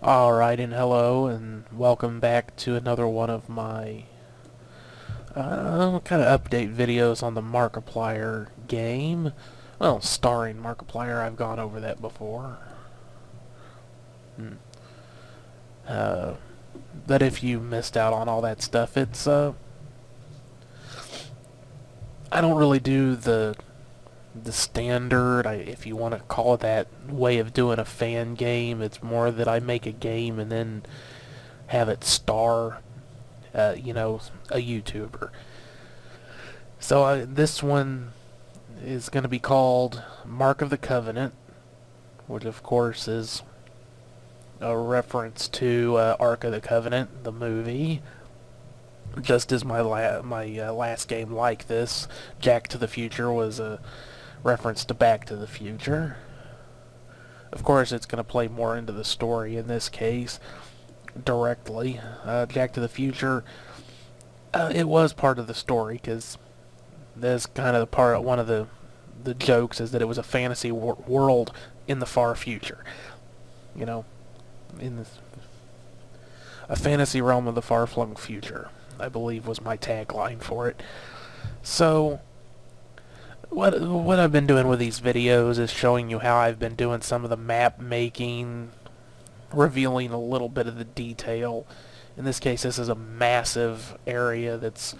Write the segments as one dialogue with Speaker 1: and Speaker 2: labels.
Speaker 1: Alright, and hello, and welcome back to another one of my kind of update videos on the Markiplier game. Well, starring Markiplier, I've gone over that before. But if you missed out on all that stuff, it's, I don't really do the standard, if you want to call it that, way of doing a fan game. It's more that I make a game and then have it star, a YouTuber. So this one is going to be called Mark of the Covenant, which of course is a reference to Ark of the Covenant, the movie. Just as my last game like this, Jack to the Future, was a reference to Back to the Future. Of course, it's going to play more into the story in this case, directly. Jack to the Future, it was part of the story, because that's kind of the part, one of the jokes is that it was a fantasy world in the far future. You know, a fantasy realm of the far-flung future, I believe was my tagline for it. So, what I've been doing with these videos is showing you how I've been doing some of the map making, revealing a little bit of the detail. In this case, this is a massive area that's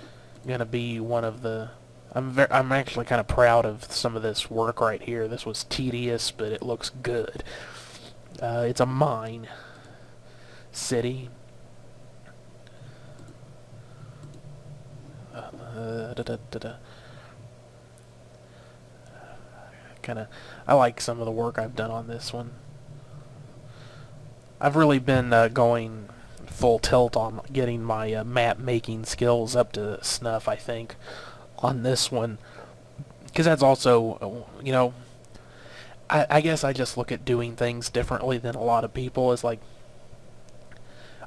Speaker 1: going to be one of the... I'm actually kind of proud of some of this work right here. This was tedious, but it looks good. It's a mine city. I like some of the work I've done on this one. I've really been going full tilt on getting my map making skills up to snuff, I think, on this one, because that's also, I guess I just look at doing things differently than a lot of people. It's like,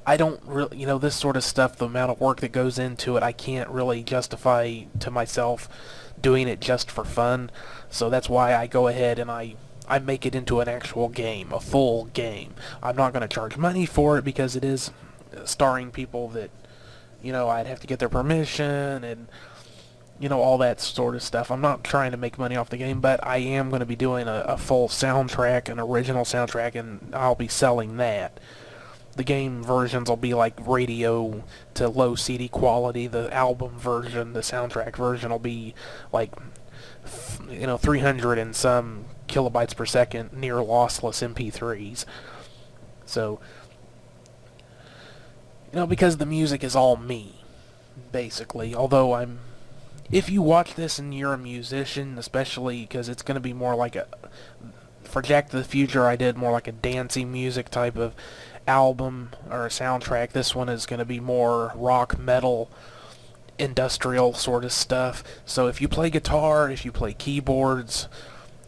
Speaker 1: I don't really, this sort of stuff, the amount of work that goes into it, I can't really justify to myself doing it just for fun. So that's why I go ahead and I make it into an actual game, a full game. I'm not going to charge money for it because it is starring people that, I'd have to get their permission and, all that sort of stuff. I'm not trying to make money off the game, but I am going to be doing a full soundtrack, an original soundtrack, and I'll be selling that. The game versions will be like radio to low CD quality. The album version, the soundtrack version, will be like, 300 and some kilobytes per second, near lossless MP3s. So, because the music is all me, basically. Although if you watch this and you're a musician, especially because it's going to be more like for Jack to the Future, I did more like a dancey music type of album or a soundtrack. This one is going to be more rock, metal, industrial sort of stuff. So if you play guitar, if you play keyboards,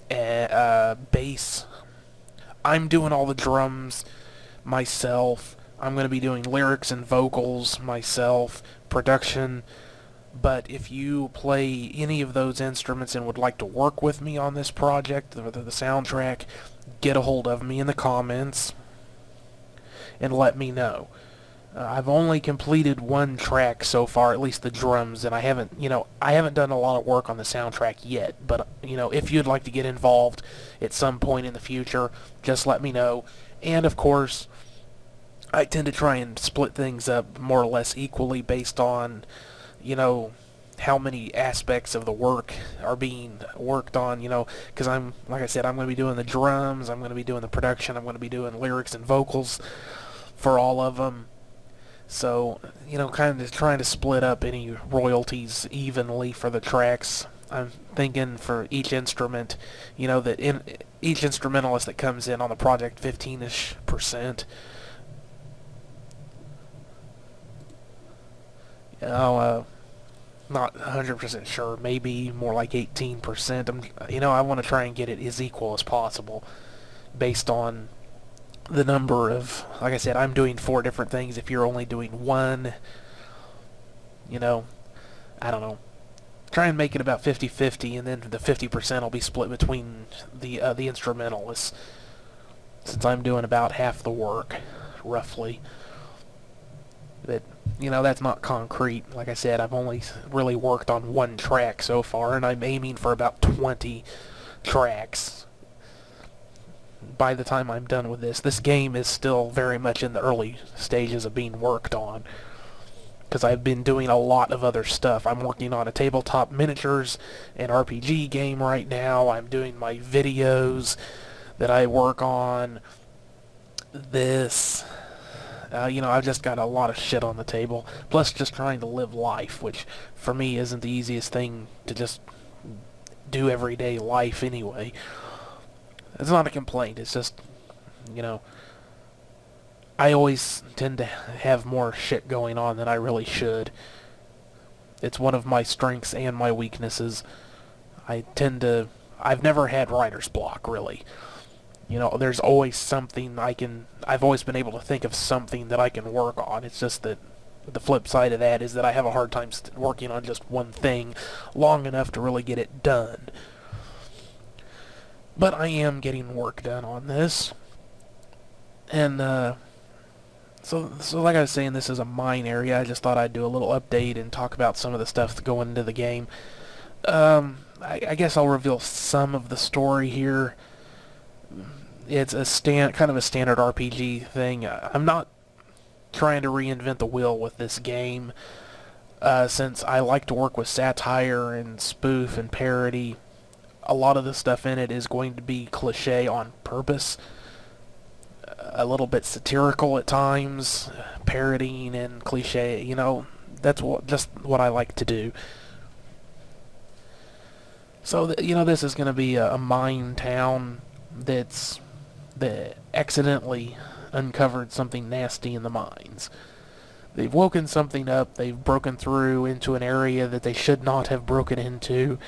Speaker 1: bass, I'm doing all the drums myself. I'm going to be doing lyrics and vocals myself, production. But if you play any of those instruments and would like to work with me on this project, the soundtrack, get a hold of me in the comments and let me know. I've only completed one track so far, at least the drums, and I haven't done a lot of work on the soundtrack yet. But, if you'd like to get involved at some point in the future, just let me know. And, of course, I tend to try and split things up more or less equally based on, how many aspects of the work are being worked on, because like I said, I'm going to be doing the drums, I'm going to be doing the production, I'm going to be doing lyrics and vocals for all of them. So, kind of trying to split up any royalties evenly for the tracks. I'm thinking for each instrument, that each instrumentalist that comes in on the project, 15-ish%. Not 100% sure, maybe more like 18%. I want to try and get it as equal as possible based on the number of, like I said, I'm doing 4 different things. If you're only doing one, I don't know. Try and make it about 50-50, and then the 50% will be split between the instrumentalists, since I'm doing about half the work roughly. But, you know, that's not concrete. Like I said, I've only really worked on one track so far, and I'm aiming for about 20 tracks by the time I'm done with this. This game is still very much in the early stages of being worked on, because I've been doing a lot of other stuff. I'm working on a tabletop miniatures and RPG game right now. I'm doing my videos that I work on. This, you know, I've just got a lot of shit on the table. Plus just trying to live life, which for me isn't the easiest thing to just do everyday life anyway. It's not a complaint, it's just, you know, I always tend to have more shit going on than I really should. It's one of my strengths and my weaknesses. I've never had writer's block, really. You know, there's always something I've always been able to think of something that I can work on. It's just that the flip side of that is that I have a hard time working on just one thing long enough to really get it done. But I am getting work done on this. And, so like I was saying, this is a mine area. I just thought I'd do a little update and talk about some of the stuff going into the game. I guess I'll reveal some of the story here. It's kind of a standard RPG thing. I'm not trying to reinvent the wheel with this game, since I like to work with satire and spoof and parody. A lot of the stuff in it is going to be cliche on purpose, a little bit satirical at times, parodying and cliche. You know, that's just what I like to do. So you know, this is going to be a mine town that accidentally uncovered something nasty in the mines. They've woken something up. They've broken through into an area that they should not have broken into.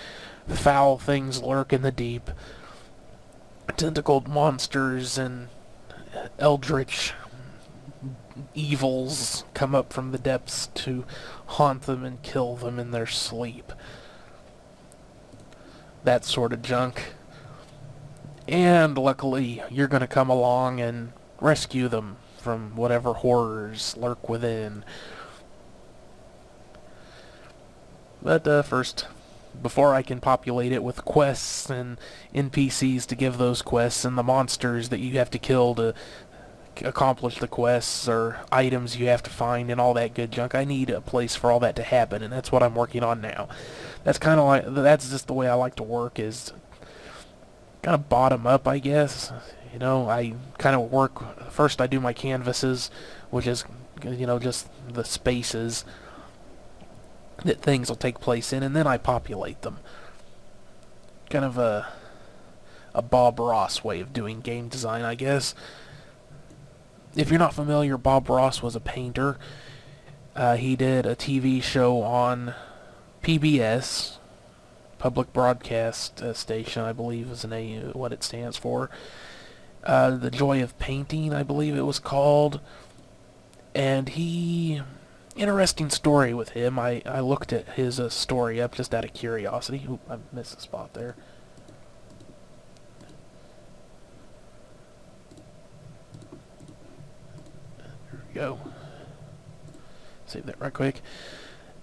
Speaker 1: Foul things lurk in the deep. Tentacled monsters and eldritch evils come up from the depths to haunt them and kill them in their sleep. That sort of junk. And luckily, you're going to come along and rescue them from whatever horrors lurk within. But first, before I can populate it with quests and NPCs to give those quests and the monsters that you have to kill to accomplish the quests or items you have to find and all that good junk, I need a place for all that to happen, and that's what I'm working on now. That's just the way I like to work, is kind of bottom up, I guess. You know, I kind of work, first I do my canvases, which is, you know, just the spaces that things will take place in, and then I populate them. Kind of a Bob Ross way of doing game design, I guess. If you're not familiar, Bob Ross was a painter. He did a TV show on PBS, Public Broadcast Station, I believe is what it stands for. The Joy of Painting, I believe it was called. And interesting story with him. I looked at his story up just out of curiosity. Oop, I missed a spot there. There we go. Save that right quick.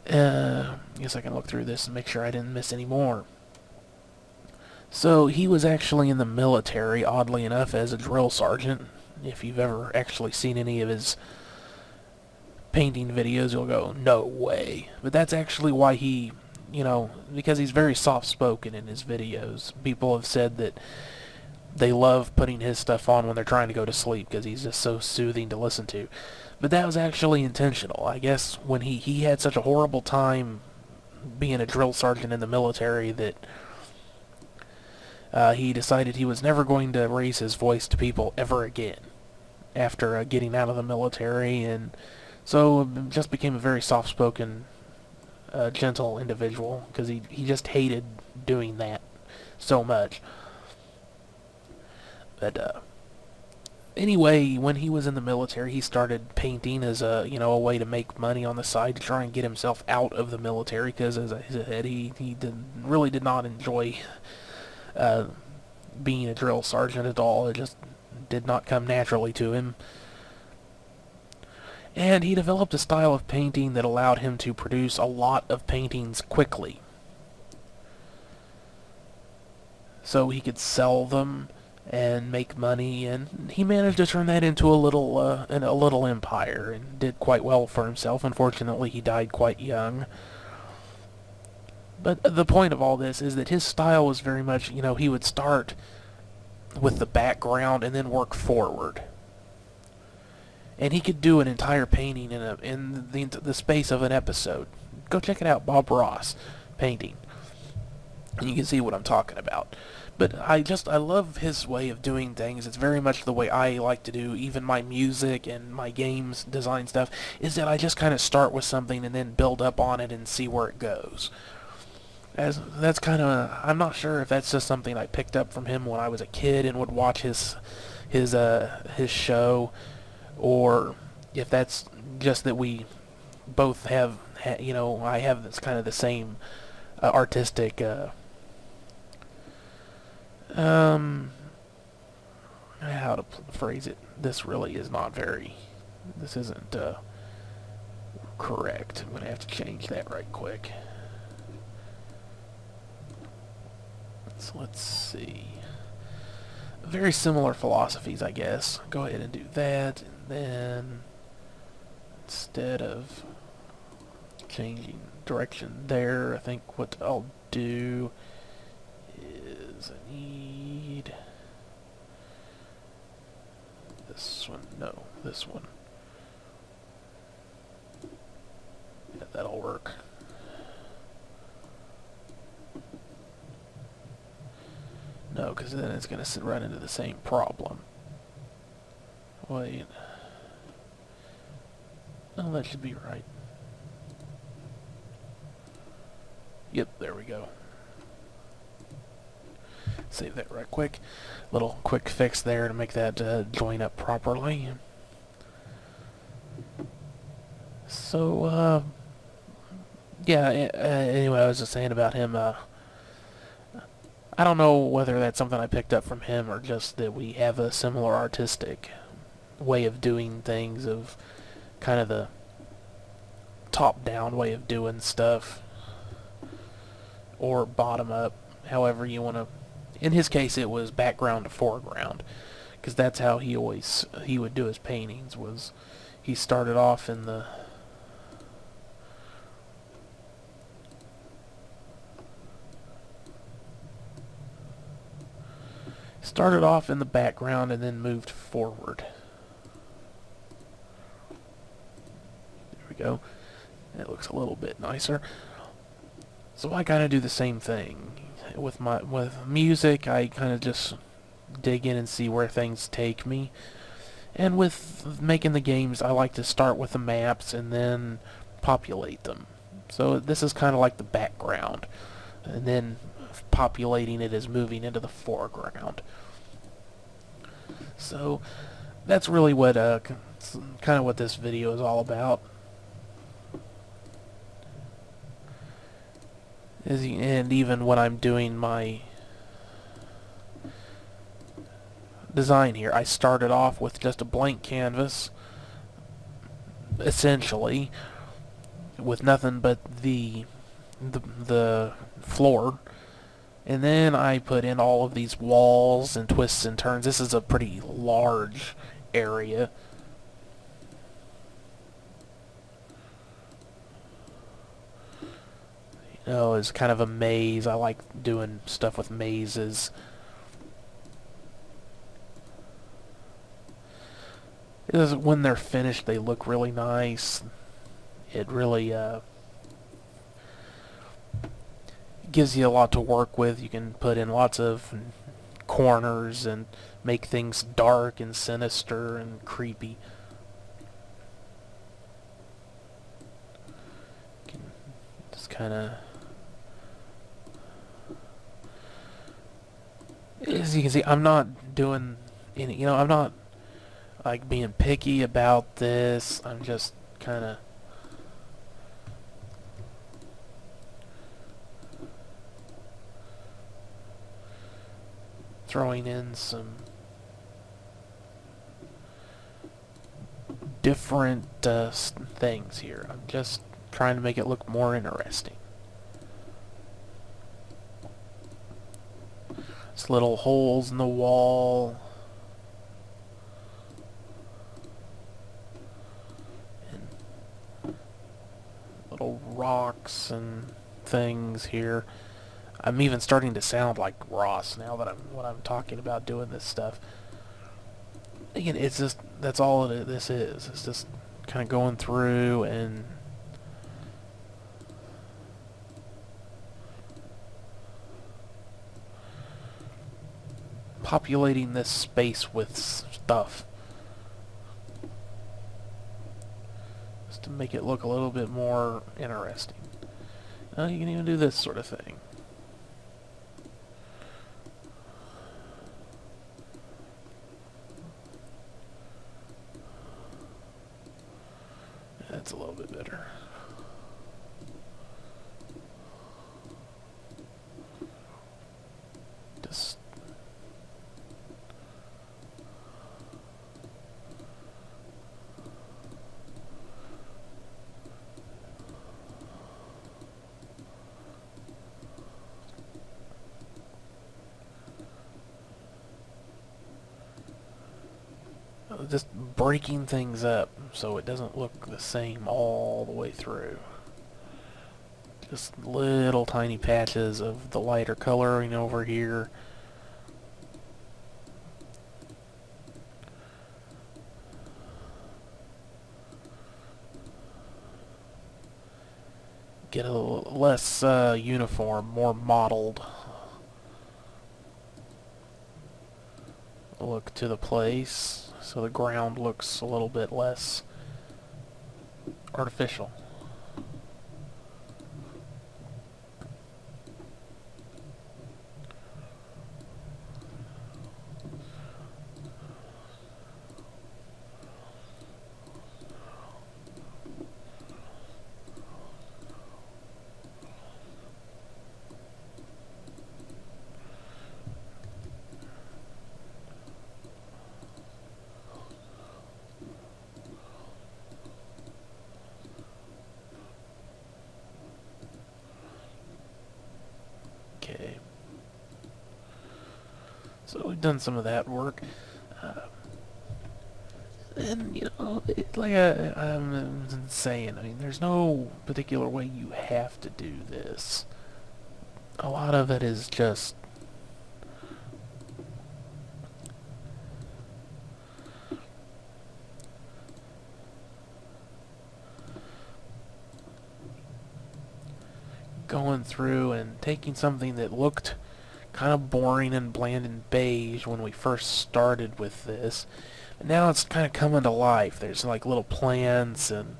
Speaker 1: Guess I can look through this and make sure I didn't miss any more. So he was actually in the military, oddly enough, as a drill sergeant. If you've ever actually seen any of his painting videos, you'll go, no way. But that's actually why he, you know, because he's very soft-spoken in his videos. People have said that they love putting his stuff on when they're trying to go to sleep because he's just so soothing to listen to. But that was actually intentional. I guess when he had such a horrible time being a drill sergeant in the military that he decided he was never going to raise his voice to people ever again after getting out of the military, and so just became a very soft-spoken, gentle individual because he just hated doing that so much. But anyway, when he was in the military, he started painting as a way to make money on the side to try and get himself out of the military. Because as I said, he really did not enjoy being a drill sergeant at all. It just did not come naturally to him. And he developed a style of painting that allowed him to produce a lot of paintings quickly. So he could sell them and make money, and he managed to turn that into a little empire, and did quite well for himself. Unfortunately, he died quite young. But the point of all this is that his style was very much, he would start with the background and then work forward. And he could do an entire painting in the space of an episode. Go check it out, Bob Ross painting, and you can see what I'm talking about. But I love his way of doing things. It's very much the way I like to do even my music and my games design stuff, is that I just kind of start with something and then build up on it and see where it goes. That's kind of, I'm not sure if that's just something I picked up from him when I was a kid and would watch his show, or if that's just that we both have, I have this kind of the same artistic, how to phrase it. This really is not very, this isn't correct. I'm going to have to change that right quick. So let's see. Very similar philosophies, I guess. Go ahead and do that, and then instead of changing direction there, I think what I'll do is I need this one. No, this one. Yeah, that'll work. No, because then it's going to run into the same problem. Wait. Oh, that should be right. Yep, there we go. Save that right quick. Little quick fix there to make that join up properly. So, yeah, anyway, I was just saying about him, I don't know whether that's something I picked up from him or just that we have a similar artistic way of doing things, of kind of the top-down way of doing stuff, or bottom-up, however you want to. In his case, it was background to foreground, because that's how he would do his paintings. Was he started off in the background and then moved forward. There we go. That looks a little bit nicer. So I kind of do the same thing with music. I kind of just dig in and see where things take me. And with making the games, I like to start with the maps and then populate them. So this is kind of like the background, and then populating it is moving into the foreground. So that's really what kind of what this video is all about. And even when I'm doing my design here, I started off with just a blank canvas, essentially, with nothing but the floor. And then I put in all of these walls and twists and turns. This is a pretty large area. It's kind of a maze. I like doing stuff with mazes. When they're finished, they look really nice. It really gives you a lot to work with. You can put in lots of corners and make things dark and sinister and creepy. You can just kind of, as you can see, I'm not doing any, I'm not like being picky about this. I'm just kind of throwing in some different things here. I'm just trying to make it look more interesting. It's little holes in the wall. And little rocks and things here. I'm even starting to sound like Ross now that I'm talking about doing this stuff. Again, it's just, that's all this is. It's just kind of going through and populating this space with stuff. Just to make it look a little bit more interesting. You can even do this sort of thing. That's a little bit better. Just breaking things up so it doesn't look the same all the way through. Just little tiny patches of the lighter coloring over here. Get a little less uniform, more modeled look to the place, so the ground looks a little bit less artificial. Okay. So we've done some of that work. And, you know, like I'm saying, I mean, there's no particular way you have to do this. A lot of it is just going through and taking something that looked kind of boring and bland and beige when we first started with this. And now it's kind of coming to life. There's like little plants and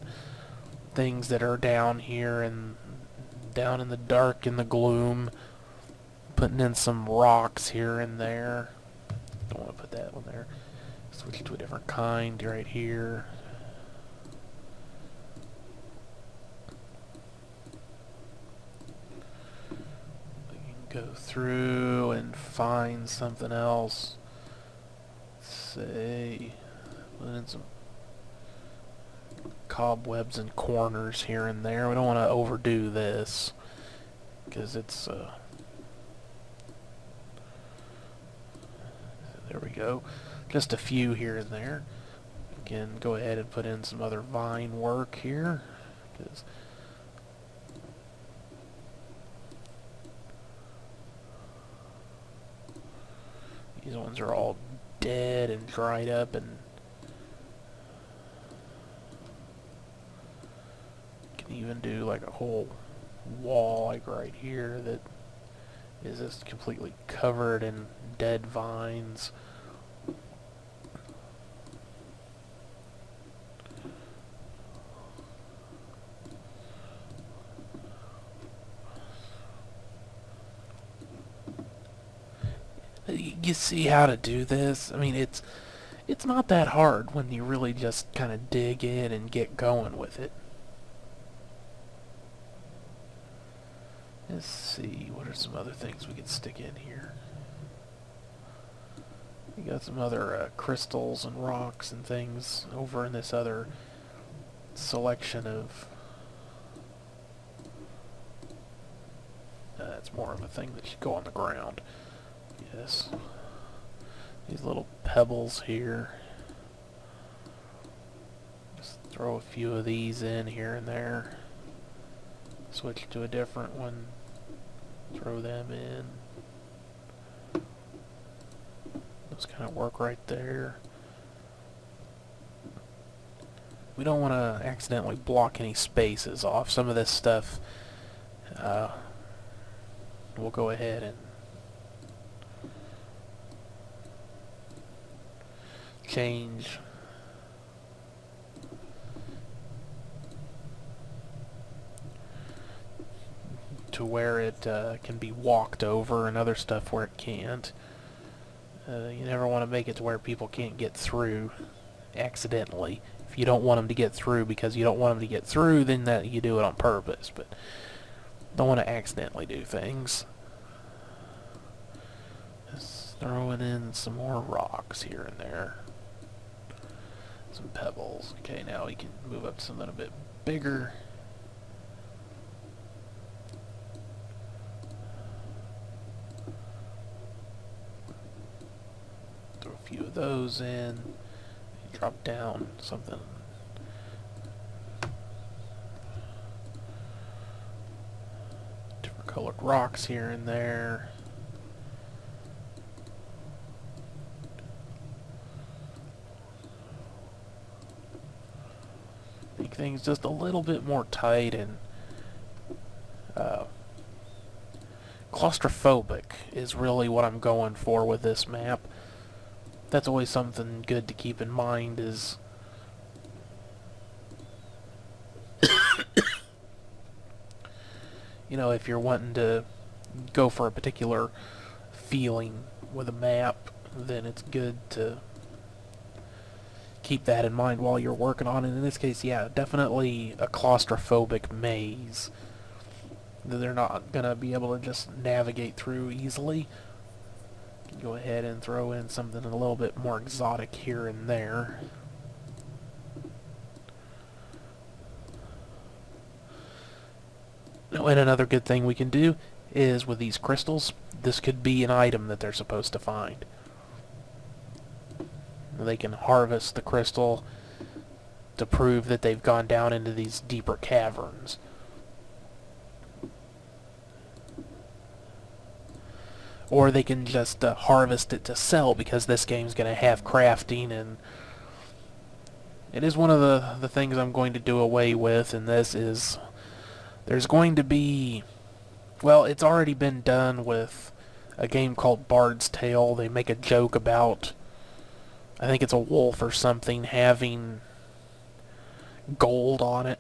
Speaker 1: things that are down here and down in the dark in the gloom. Putting in some rocks here and there. Don't want to put that one there. Switch to a different kind right here. Go through and find something else. Say, put in some cobwebs and corners here and there. We don't want to overdo this because it's there we go. Just a few here and there. Again, go ahead and put in some other vine work here because these ones are all dead and dried up, and can even do like a whole wall like right here that is just completely covered in dead vines. You see how to do this? I mean, it's not that hard when you really just kind of dig in and get going with it. Let's see, what are some other things we could stick in here? You got some other crystals and rocks and things over in this other selection of... That's more of a thing that should go on the ground. Yes. These little pebbles here. Just throw a few of these in here and there. Switch to a different one. Throw them in. Those kind of work right there. We don't want to accidentally block any spaces off. Some of this stuff we'll go ahead and change to where it can be walked over, and other stuff where it can't. You never want to make it to where people can't get through accidentally. If you don't want them to get through because you don't want them to get through, then that you do it on purpose, but don't want to accidentally do things. Just throwing in some more rocks here and there. Some pebbles. Okay, now we can move up to something a bit bigger. Throw a few of those in. Drop down something. Different colored rocks here and there. Make things just a little bit more tight and claustrophobic is really what I'm going for with this map. That's always something good to keep in mind is you know, if you're wanting to go for a particular feeling with a map, then it's good to keep that in mind while you're working on it. In this case, yeah, definitely a claustrophobic maze that they're not going to be able to just navigate through easily. Go ahead and throw in something a little bit more exotic here and there. Oh, and another good thing we can do is with these crystals, this could be an item that they're supposed to find. They can harvest the crystal to prove that they've gone down into these deeper caverns. Or they can just harvest it to sell, because this game's going to have crafting, and it is one of the things I'm going to do away with, and this is, there's going to be, well, it's already been done with a game called Bard's Tale. They make a joke about, I think it's a wolf or something, having gold on it.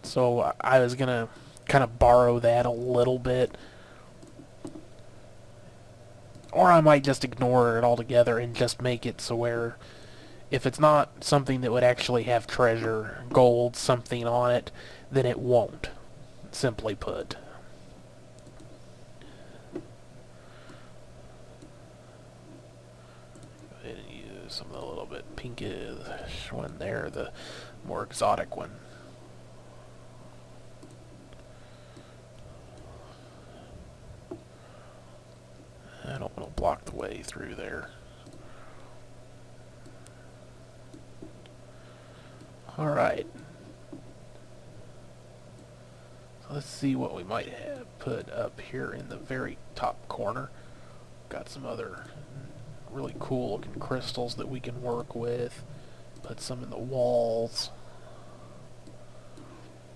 Speaker 1: So I was going to kind of borrow that a little bit. Or I might just ignore it altogether and just make it so where if it's not something that would actually have treasure, gold, something on it, then it won't, simply put. Go ahead and use some of the little bit pinkish one there, the more exotic one. I don't want to block the way through there. Alright. So let's see what we might have put up here in the very top corner. Got some other really cool looking crystals that we can work with. Put some in the walls.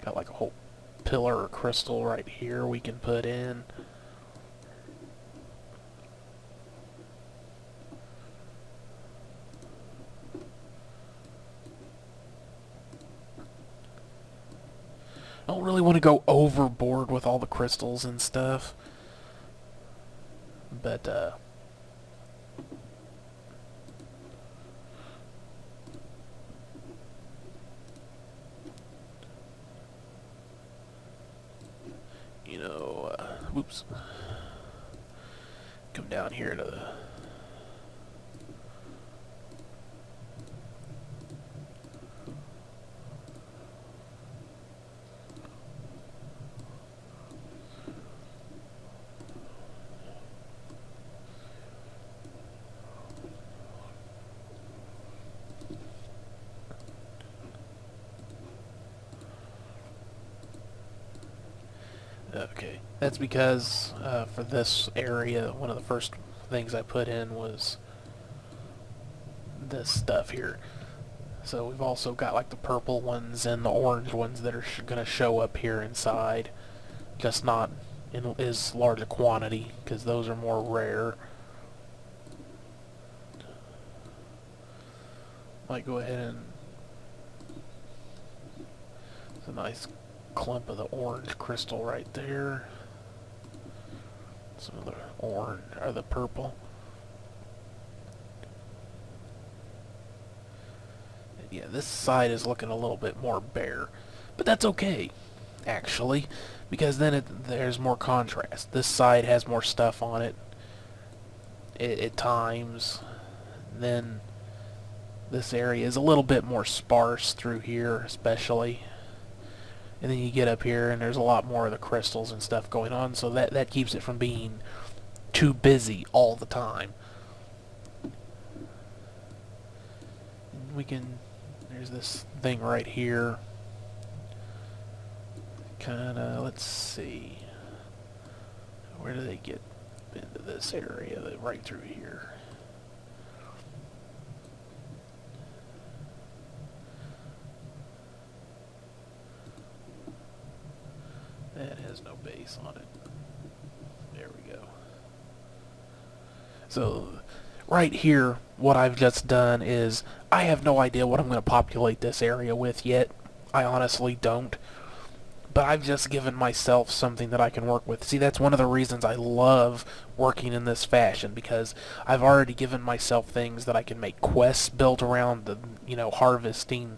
Speaker 1: Got like a whole pillar of crystal right here we can put in. I don't really want to go overboard with all the crystals and stuff, but you know, whoops, come down here to the Okay, that's because for this area, one of the first things I put in was this stuff here. So we've also got like the purple ones and the orange ones that are going to show up here inside, just not in as large a quantity because those are more rare. Might go ahead and it's a nice clump of the orange crystal right there. Some of the orange or the purple. Yeah, this side is looking a little bit more bare, but that's okay, actually, because then there's more contrast. This side has more stuff on it at times. Then this area is a little bit more sparse through here, especially. And then you get up here, and there's a lot more of the crystals and stuff going on, so that keeps it from being too busy all the time. We can... There's this thing right here. Kinda, let's see. Where do they get into this area? Right through here. That has no base on it. There we go. So, right here, what I've just done is, I have no idea what I'm going to populate this area with yet. I honestly don't. But I've just given myself something that I can work with. See, that's one of the reasons I love working in this fashion, because I've already given myself things that I can make quests built around the, harvesting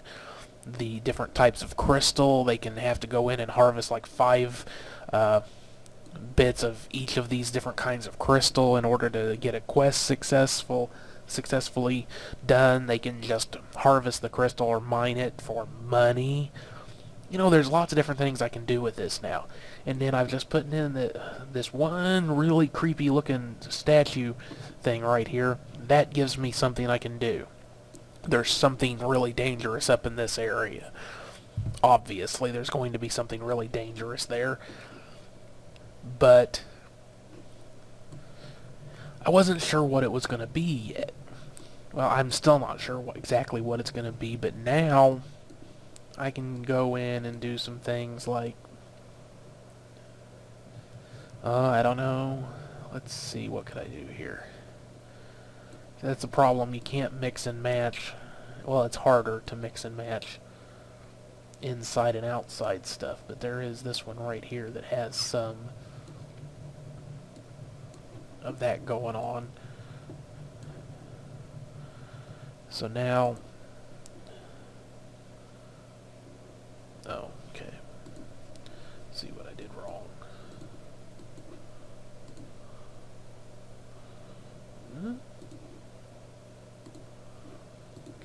Speaker 1: the different types of crystal. They can have to go in and harvest like 5 bits of each of these different kinds of crystal in order to get a quest successfully done. They can just harvest the crystal or mine it for money. There's lots of different things I can do with this now. And then I've just put in this one really creepy looking statue thing right here. That gives me something I can do. There's something really dangerous up in this area. Obviously, there's going to be something really dangerous there. But I wasn't sure what it was going to be yet. Well, I'm still not sure exactly what it's going to be, but now I can go in and do some things like, I don't know. Let's see, what could I do here? That's a problem. You can't mix and match. Well, it's harder to mix and match inside and outside stuff, but there is this one right here that has some of that going on. So now, oh, okay. Let's see what I did wrong.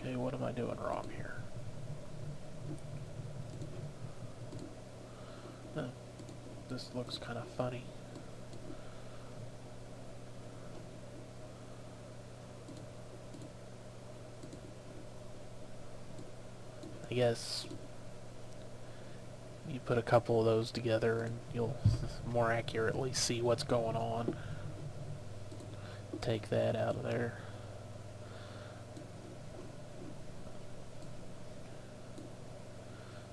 Speaker 1: Okay, what am I doing wrong here? This looks kind of funny. I guess you put a couple of those together and you'll more accurately see what's going on. Take that out of there.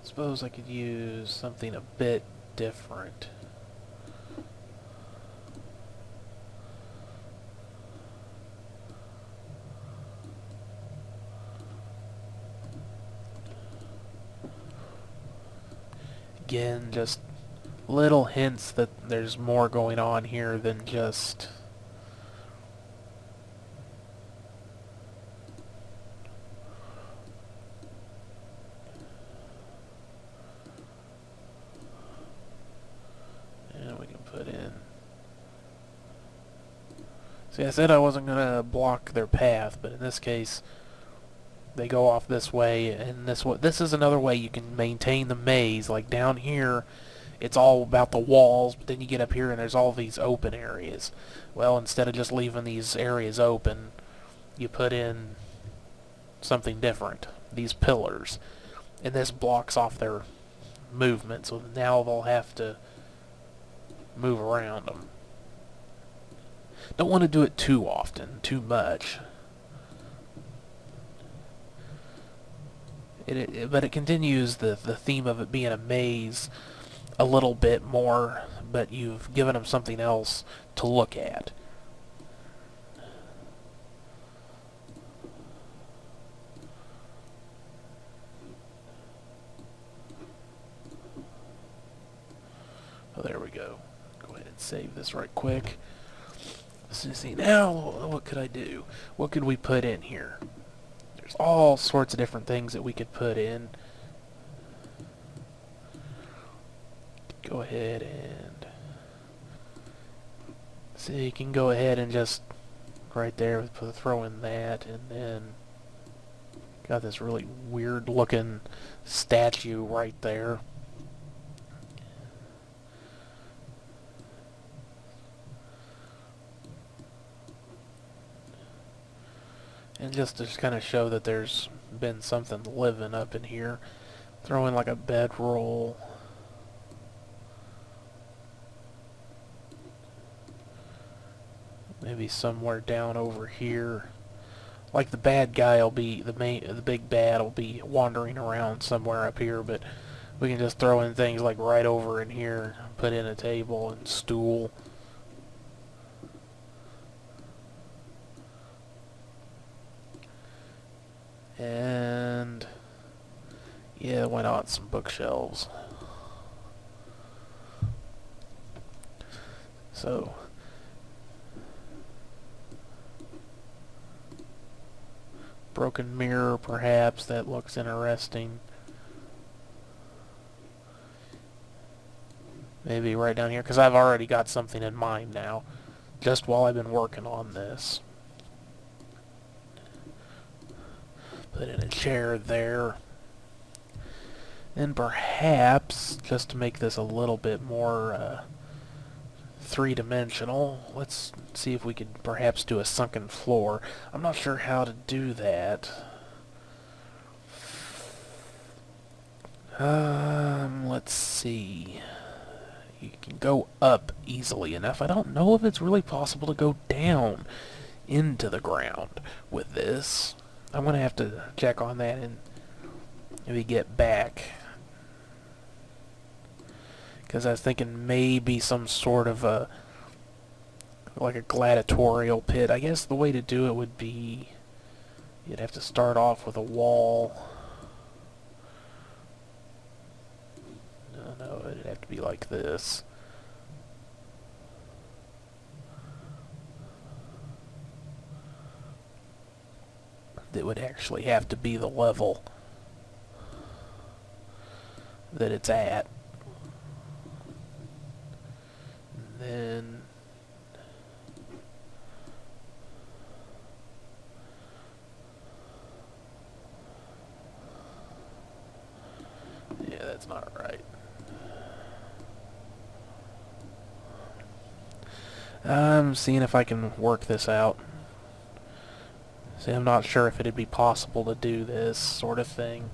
Speaker 1: Suppose I could use something a bit different. Again, just little hints that there's more going on here than just and we can put in. See, I said I wasn't going to block their path, but in this case they go off this way, and this is another way you can maintain the maze. Like down here, it's all about the walls, but then you get up here and there's all these open areas. Well, instead of just leaving these areas open, you put in something different. These pillars. And this blocks off their movement, so now they'll have to, move around them. Don't want to do it too often, too much. But it continues the theme of it being a maze a little bit more, but you've given them something else to look at. Oh, there we go. Go ahead and save this right quick. So see, now what could I do? What could we put in here? There's all sorts of different things that we could put in. Go ahead and see, you can go ahead and just right there throw in that, and then got this really weird looking statue right there. And just to kind of show that there's been something living up in here, throw in like a bedroll. Maybe somewhere down over here. Like the bad guy will be, the big bad will be wandering around somewhere up here, but we can just throw in things like right over in here, put in a table and stool. And yeah, why not some bookshelves? So broken mirror, perhaps, that looks interesting. Maybe right down here, because I've already got something in mind now, just while I've been working on this. Put in a chair there. And perhaps, just to make this a little bit more three-dimensional, let's see if we could perhaps do a sunken floor. I'm not sure how to do that. Let's see. You can go up easily enough. I don't know if it's really possible to go down into the ground with this. I'm going to have to check on that and maybe get back. Because I was thinking maybe some sort of a, like a gladiatorial pit. I guess the way to do it would be, you'd have to start off with a wall. No, it'd have to be like this. That would actually have to be the level that it's at. And then yeah, that's not right. I'm seeing if I can work this out. See, I'm not sure if it'd be possible to do this sort of thing.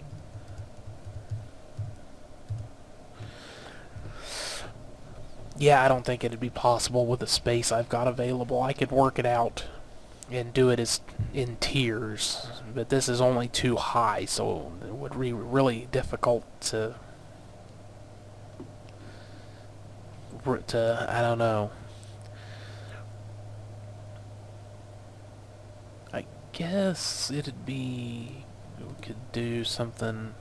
Speaker 1: Yeah, I don't think it'd be possible with the space I've got available. I could work it out and do it as in tiers, but this is only too high, so it would be really difficult to I don't know. I guess it'd be, we could do something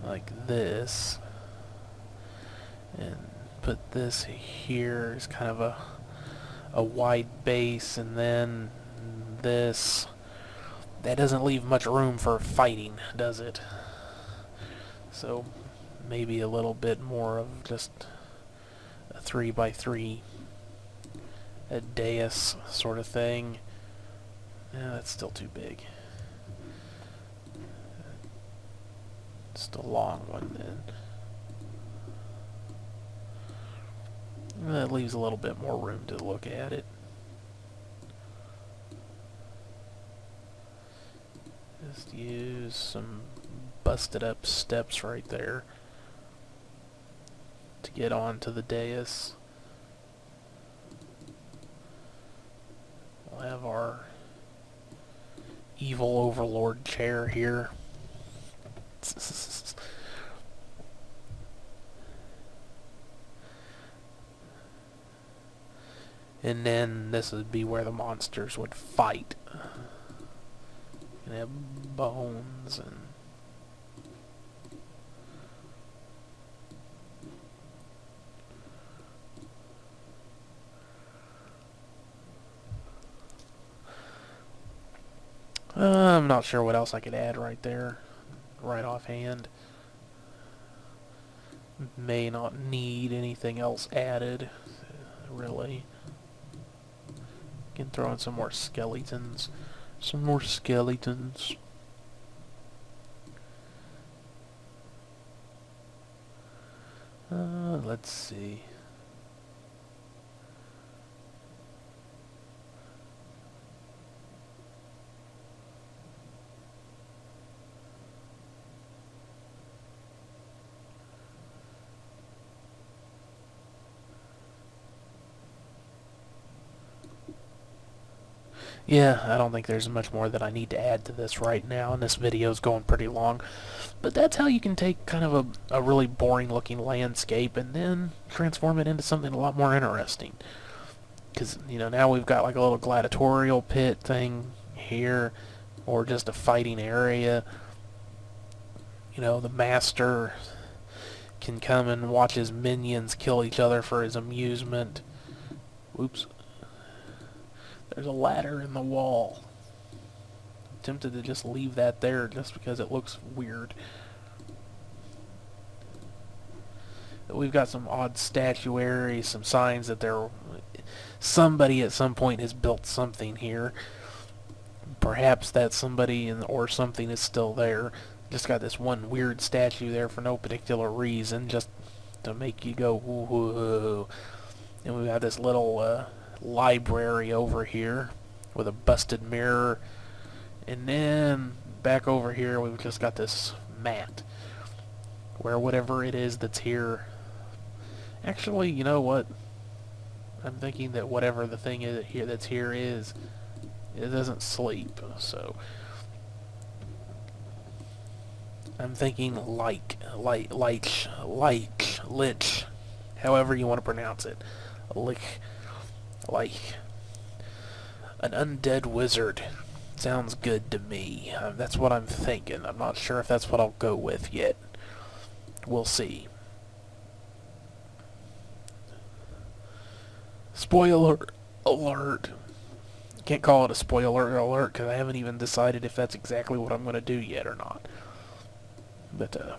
Speaker 1: like this and put this here as kind of a wide base, and then this. That doesn't leave much room for fighting, does it? So maybe a little bit more of just a 3x3, a dais sort of thing. Yeah, that's still too big. Just a long one then. That leaves a little bit more room to look at it. Just use some busted up steps right there. to get onto the dais. We'll have our evil overlord chair here. And then this would be where the monsters would fight. And have bones and I'm not sure what else I could add right there, right offhand. May not need anything else added, really. Can throw in some more skeletons. Some more skeletons. Let's see. Yeah, I don't think there's much more that I need to add to this right now, and this video's going pretty long. But that's how you can take kind of a really boring looking landscape and then transform it into something a lot more interesting. Because, you know, now we've got like a little gladiatorial pit thing here, or just a fighting area. You know, the master can come and watch his minions kill each other for his amusement. Whoops. There's a ladder in the wall. I'm tempted to just leave that there just because it looks weird. We've got some odd statuary, some signs that somebody at some point has built something here. Perhaps that somebody or something is still there. Just got this one weird statue there for no particular reason, just to make you go whoa. And we have this little library over here with a busted mirror, and then back over here we've just got this mat where whatever it is that's here, actually, you know what, I'm thinking that whatever the thing is here that's here is, it doesn't sleep, so I'm thinking lich, however you want to pronounce it, like an undead wizard. Sounds good to me. That's what I'm thinking. I'm not sure if that's what I'll go with yet. We'll see. Spoiler alert. Can't call it a spoiler alert because I haven't even decided if that's exactly what I'm going to do yet or not. But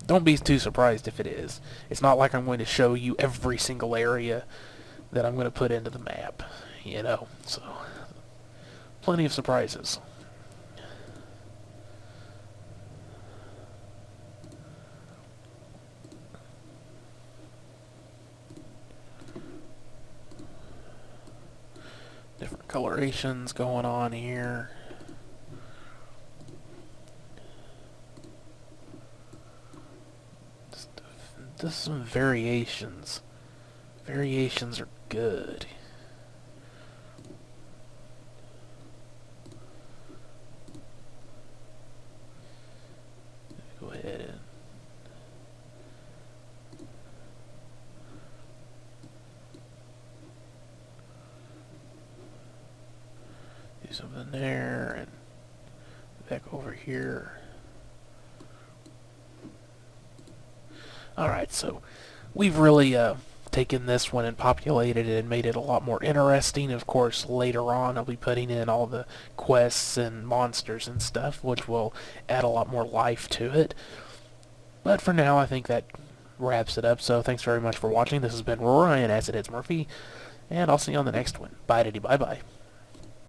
Speaker 1: don't be too surprised if it is. It's not like I'm going to show you every single area that I'm going to put into the map, you know, so plenty of surprises. Different colorations going on here. Just some variations. Variations are good. Go ahead and do something there and back over here. Alright, so we've really taken this one and populated it and made it a lot more interesting. Of course, later on I'll be putting in all the quests and monsters and stuff, which will add a lot more life to it. But for now, I think that wraps it up. So thanks very much for watching. This has been Ryan, as it is Murphy, and I'll see you on the next one. Bye, bye.